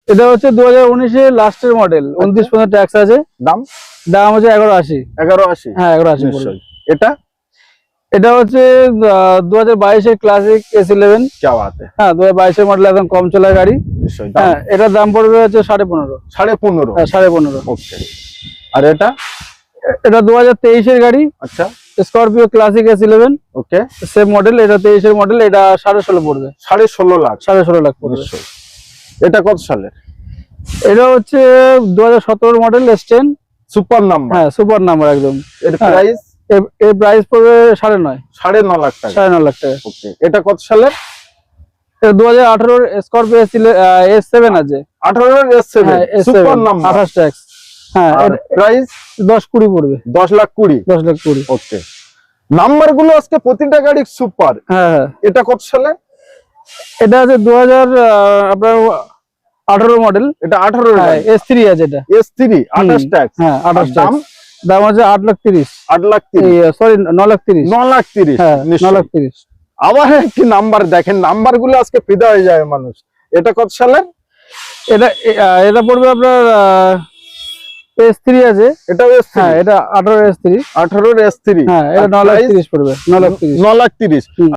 এটা হচ্ছে 2019 লাস্টের মডেল, 29 ট্যাক্স আছে। দাম দাম হচ্ছে 1180। 1180। হ্যাঁ 1180 নিশ্চয়ই। এটা এটা হচ্ছে 2022 ক্লাসিক S11। क्या बात है। হ্যাঁ 2022 মডেল, একদম কম চলা গাড়ি। নিশ্চয়ই। হ্যাঁ এটার দাম পড়বে হচ্ছে 15.5। 15.5। হ্যাঁ 15.5। ওকে। আর এটা এটা 2023 গাড়ি। আচ্ছা। Scorpio classic S11। ওকে। সেম মডেল, এটা 23 মডেল, এটা 16.5 পড়বে। 16.5 লাখ। 16.5 লাখ পড়বে। নিশ্চয়ই। এটা কত সালের? এটা হচ্ছে 2017 মডেল S10। Super number. হ্যাঁ সুপার নাম্বার একদম। এর প্রাইস? এর প্রাইস পড়বে 9.5। 9.5 লাখ টাকা। 9.5 লাখ টাকা। ওকে। এটা কত সালের? এটা 2018 স্করপিও S7 আছে। 18 S7 সুপার নাম্বার, 28 ট্যাক্স। হ্যাঁ আর প্রাইস 10-20 পড়বে। 10,20,000। 10,20,000। ওকে। নাম্বার গুলো আজকে প্রতিটা গাড়ি সুপার। হ্যাঁ হ্যাঁ। এটা কত সালে? এটা আছে 2018 মডেল। এটা 18 এর গাড়ি। S3 আছে এটা। S3 28 tax. হ্যাঁ 28 দাম? দাম আছে 8,30,000। 8,30,000। সরি 9,30,000। 9,30,000। হ্যাঁ নিশ্চয়ই। 9,30,000। আবার কি নাম্বার দেখেন, নাম্বার গুলো আজকে ফিদা হয়ে যায় মানুষ। এটা কত সালের? এটা পড়বে আপনার S3 আছে। এটা S3। হ্যাঁ এটা 18 S3। 18 S3। হ্যাঁ এটা 9,30,000 পড়বে। 9,30,000। 9,30,000।